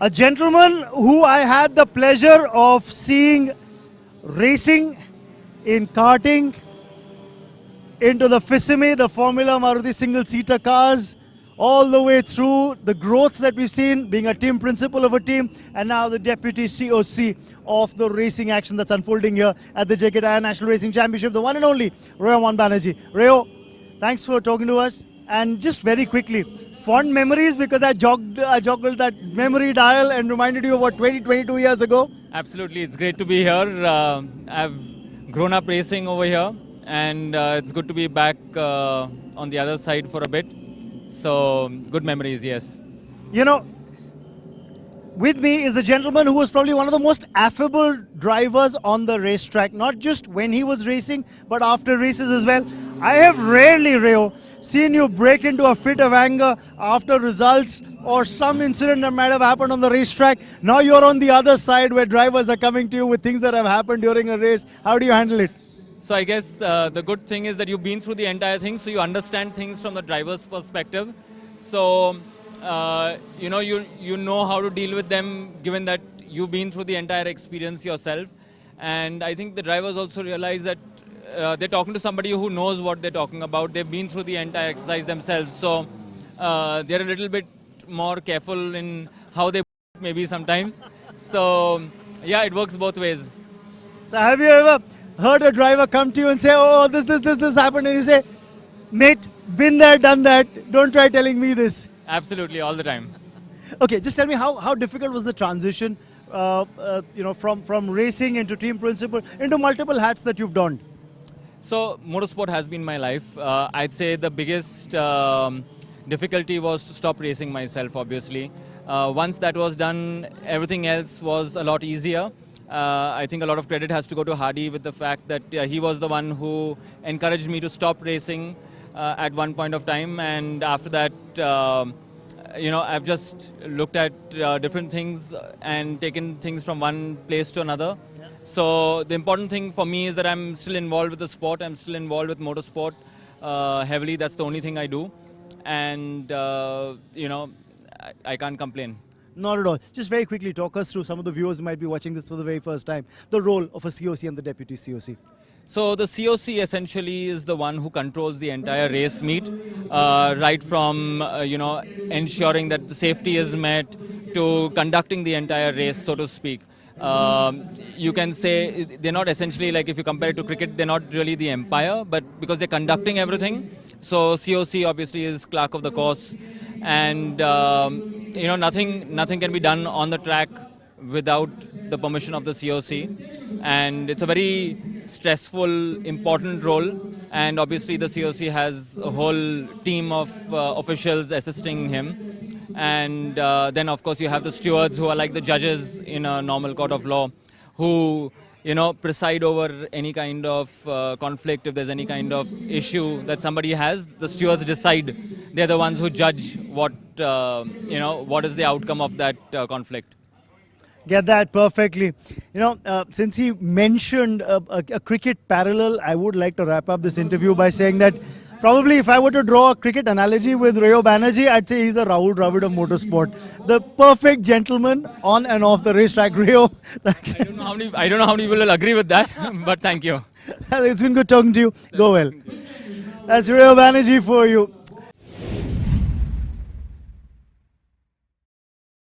A gentleman who I had the pleasure of seeing racing in karting, into the FISIME, the Formula Maruti single-seater cars, all the way through the growth that we've seen, being a team principal of a team, and now the Deputy COC of the racing action that's unfolding here at the JK Tyre National Racing Championship, the one and only Rayomand Banajee. Rayo, thanks for talking to us. And just very quickly, fond memories, because I joggled that memory dial and reminded you of what, 22 years ago? Absolutely, it's great to be here. I've grown up racing over here, and it's good to be back on the other side for a bit. So, good memories, yes. You know, with me is the gentleman who was probably one of the most affable drivers on the racetrack, not just when he was racing, but after races as well. I have rarely, Rayo, seen you break into a fit of anger after results or some incident that might have happened on the racetrack. Now you're on the other side where drivers are coming to you with things that have happened during a race. How do you handle it? So I guess the good thing is that you've been through the entire thing, so you understand things from the driver's perspective. So, you know how to deal with them, given that you've been through the entire experience yourself. And I think the drivers also realize that they're talking to somebody who knows what they're talking about. They've been through the entire exercise themselves. So they're a little bit more careful in how they maybe sometimes. So yeah, it works both ways. So have you ever heard a driver come to you and say, oh, this happened, and you say, mate, been there, done that, don't try telling me this? Absolutely, all the time. Okay, just tell me how difficult was the transition, from racing into team principal, into multiple hats that you've donned? So, motorsport has been my life. I'd say the biggest difficulty was to stop racing myself, obviously. Once that was done, everything else was a lot easier. I think a lot of credit has to go to Hardy with the fact that he was the one who encouraged me to stop racing at one point of time, and after that, I've just looked at different things and taken things from one place to another. Yeah. So the important thing for me is that I'm still involved with the sport. I'm still involved with motorsport heavily. That's the only thing I do, and I can't complain. Not at all. Just very quickly, talk us through, some of the viewers who might be watching this for the very first time, the role of a COC and the Deputy COC. So the COC essentially is the one who controls the entire race meet, right from ensuring that the safety is met to conducting the entire race, so to speak. You can say they're not essentially, like if you compare it to cricket, they're not really the umpire, but because they're conducting everything. So COC obviously is clerk of the course, and nothing can be done on the track without the permission of the COC, and it's a very stressful, important role. And obviously the COC has a whole team of officials assisting him, and then of course you have the stewards who are like the judges in a normal court of law, who preside over any kind of conflict. If there's any kind of issue that somebody has, the stewards decide. They're the ones who judge what is the outcome of that conflict. Get that perfectly. Since he mentioned a cricket parallel, I would like to wrap up this interview by saying that probably if I were to draw a cricket analogy with Rayomand Banajee, I'd say he's the Rahul Dravid of motorsport. The perfect gentleman on and off the racetrack. Rayo, thanks. I don't know how many people will agree with that, but thank you. It's been good talking to you. Go well. That's Rayomand Banajee for you.